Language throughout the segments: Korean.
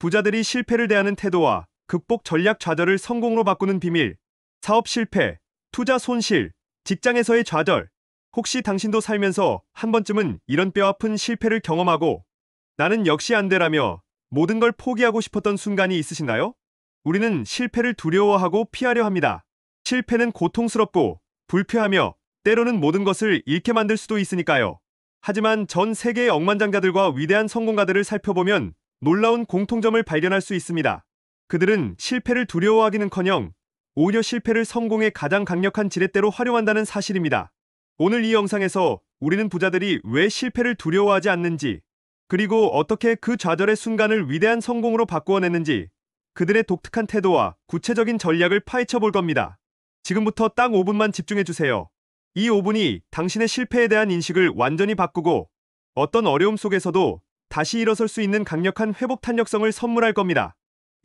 부자들이 실패를 대하는 태도와 극복 전략 좌절을 성공으로 바꾸는 비밀. 사업 실패, 투자 손실, 직장에서의 좌절. 혹시 당신도 살면서 한 번쯤은 이런 뼈아픈 실패를 경험하고 나는 역시 안 되라며 모든 걸 포기하고 싶었던 순간이 있으신가요? 우리는 실패를 두려워하고 피하려 합니다. 실패는 고통스럽고 불쾌하며 때로는 모든 것을 잃게 만들 수도 있으니까요. 하지만 전 세계의 억만장자들과 위대한 성공가들을 살펴보면 놀라운 공통점을 발견할 수 있습니다. 그들은 실패를 두려워하기는커녕 오히려 실패를 성공의 가장 강력한 지렛대로 활용한다는 사실입니다. 오늘 이 영상에서 우리는 부자들이 왜 실패를 두려워하지 않는지, 그리고 어떻게 그 좌절의 순간을 위대한 성공으로 바꾸어냈는지, 그들의 독특한 태도와 구체적인 전략을 파헤쳐 볼 겁니다. 지금부터 딱 5분만 집중해주세요. 이 5분이 당신의 실패에 대한 인식을 완전히 바꾸고 어떤 어려움 속에서도 다시 일어설 수 있는 강력한 회복 탄력성을 선물할 겁니다.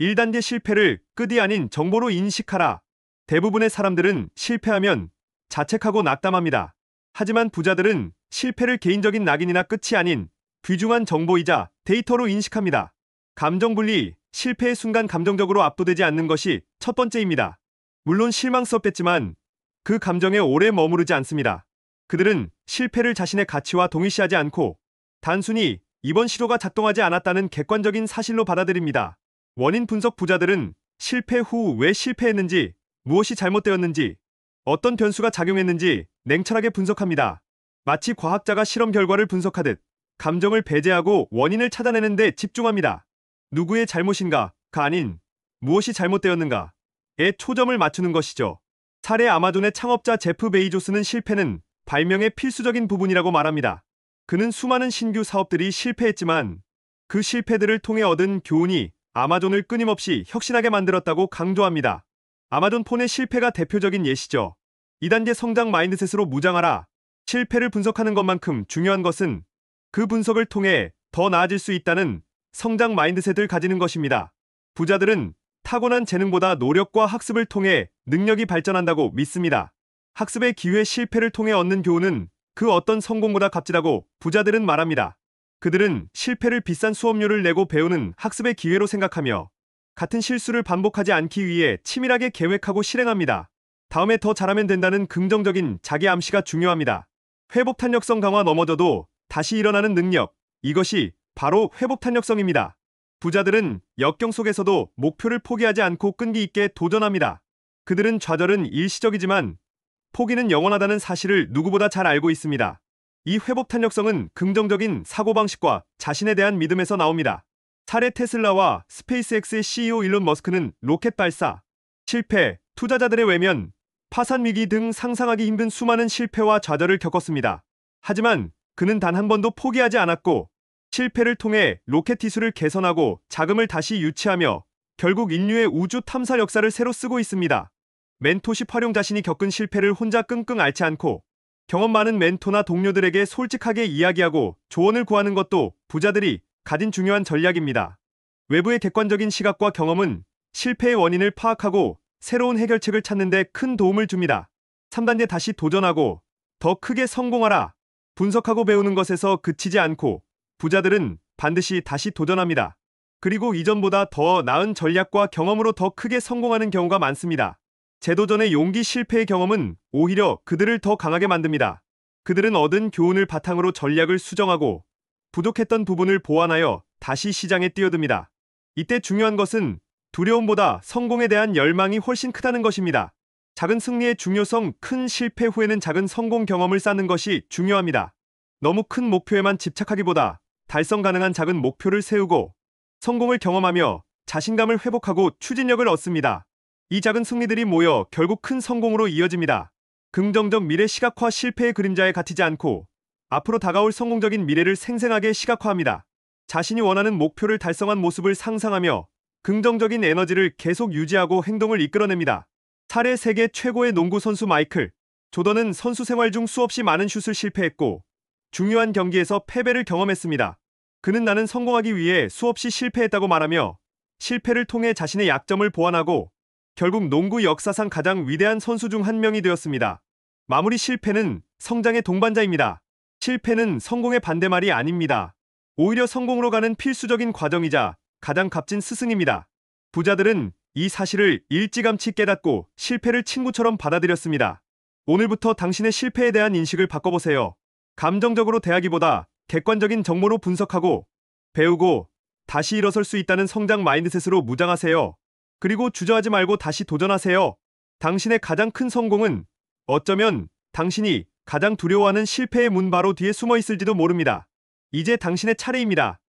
1단계 실패를 끝이 아닌 정보로 인식하라. 대부분의 사람들은 실패하면 자책하고 낙담합니다. 하지만 부자들은 실패를 개인적인 낙인이나 끝이 아닌 귀중한 정보이자 데이터로 인식합니다. 감정 분리, 실패의 순간 감정적으로 압도되지 않는 것이 첫 번째입니다. 물론 실망스럽겠지만 그 감정에 오래 머무르지 않습니다. 그들은 실패를 자신의 가치와 동일시하지 않고 단순히 이번 시도가 작동하지 않았다는 객관적인 사실로 받아들입니다. 원인 분석 부자들은 실패 후 왜 실패했는지, 무엇이 잘못되었는지, 어떤 변수가 작용했는지 냉철하게 분석합니다. 마치 과학자가 실험 결과를 분석하듯 감정을 배제하고 원인을 찾아내는 데 집중합니다. 누구의 잘못인가가 아닌 무엇이 잘못되었는가에 초점을 맞추는 것이죠. 사례 아마존의 창업자 제프 베이조스는 실패는 발명의 필수적인 부분이라고 말합니다. 그는 수많은 신규 사업들이 실패했지만 그 실패들을 통해 얻은 교훈이 아마존을 끊임없이 혁신하게 만들었다고 강조합니다. 아마존 폰의 실패가 대표적인 예시죠. 2단계 성장 마인드셋으로 무장하라. 실패를 분석하는 것만큼 중요한 것은 그 분석을 통해 더 나아질 수 있다는 성장 마인드셋을 가지는 것입니다. 부자들은 타고난 재능보다 노력과 학습을 통해 능력이 발전한다고 믿습니다. 학습의 기회 실패를 통해 얻는 교훈은 그 어떤 성공보다 값지다고 부자들은 말합니다. 그들은 실패를 비싼 수업료를 내고 배우는 학습의 기회로 생각하며 같은 실수를 반복하지 않기 위해 치밀하게 계획하고 실행합니다. 다음에 더 잘하면 된다는 긍정적인 자기 암시가 중요합니다. 회복 탄력성 강화 넘어져도 다시 일어나는 능력, 이것이 바로 회복 탄력성입니다. 부자들은 역경 속에서도 목표를 포기하지 않고 끈기 있게 도전합니다. 그들은 좌절은 일시적이지만 포기는 영원하다는 사실을 누구보다 잘 알고 있습니다. 이 회복 탄력성은 긍정적인 사고방식과 자신에 대한 믿음에서 나옵니다. 사례 테슬라와 스페이스X의 CEO 일론 머스크는 로켓 발사, 실패, 투자자들의 외면, 파산 위기 등 상상하기 힘든 수많은 실패와 좌절을 겪었습니다. 하지만 그는 단 한 번도 포기하지 않았고 실패를 통해 로켓 기술을 개선하고 자금을 다시 유치하며 결국 인류의 우주 탐사 역사를 새로 쓰고 있습니다. 멘토십 활용 자신이 겪은 실패를 혼자 끙끙 앓지 않고 경험 많은 멘토나 동료들에게 솔직하게 이야기하고 조언을 구하는 것도 부자들이 가진 중요한 전략입니다. 외부의 객관적인 시각과 경험은 실패의 원인을 파악하고 새로운 해결책을 찾는 데 큰 도움을 줍니다. 3단계 다시 도전하고 더 크게 성공하라. 분석하고 배우는 것에서 그치지 않고 부자들은 반드시 다시 도전합니다. 그리고 이전보다 더 나은 전략과 경험으로 더 크게 성공하는 경우가 많습니다. 재도전의 용기 실패의 경험은 오히려 그들을 더 강하게 만듭니다. 그들은 얻은 교훈을 바탕으로 전략을 수정하고 부족했던 부분을 보완하여 다시 시장에 뛰어듭니다. 이때 중요한 것은 두려움보다 성공에 대한 열망이 훨씬 크다는 것입니다. 작은 승리의 중요성, 큰 실패 후에는 작은 성공 경험을 쌓는 것이 중요합니다. 너무 큰 목표에만 집착하기보다 달성 가능한 작은 목표를 세우고 성공을 경험하며 자신감을 회복하고 추진력을 얻습니다. 이 작은 승리들이 모여 결국 큰 성공으로 이어집니다. 긍정적 미래 시각화 실패의 그림자에 갇히지 않고 앞으로 다가올 성공적인 미래를 생생하게 시각화합니다. 자신이 원하는 목표를 달성한 모습을 상상하며 긍정적인 에너지를 계속 유지하고 행동을 이끌어냅니다. 사례 세계 최고의 농구 선수 마이클 조던은 선수 생활 중 수없이 많은 슛을 실패했고 중요한 경기에서 패배를 경험했습니다. 그는 나는 성공하기 위해 수없이 실패했다고 말하며 실패를 통해 자신의 약점을 보완하고 결국 농구 역사상 가장 위대한 선수 중 한 명이 되었습니다. 마무리 실패는 성장의 동반자입니다. 실패는 성공의 반대말이 아닙니다. 오히려 성공으로 가는 필수적인 과정이자 가장 값진 스승입니다. 부자들은 이 사실을 일찌감치 깨닫고 실패를 친구처럼 받아들였습니다. 오늘부터 당신의 실패에 대한 인식을 바꿔보세요. 감정적으로 대하기보다 객관적인 정보로 분석하고 배우고 다시 일어설 수 있다는 성장 마인드셋으로 무장하세요. 그리고 주저하지 말고 다시 도전하세요. 당신의 가장 큰 성공은 어쩌면 당신이 가장 두려워하는 실패의 문 바로 뒤에 숨어 있을지도 모릅니다. 이제 당신의 차례입니다.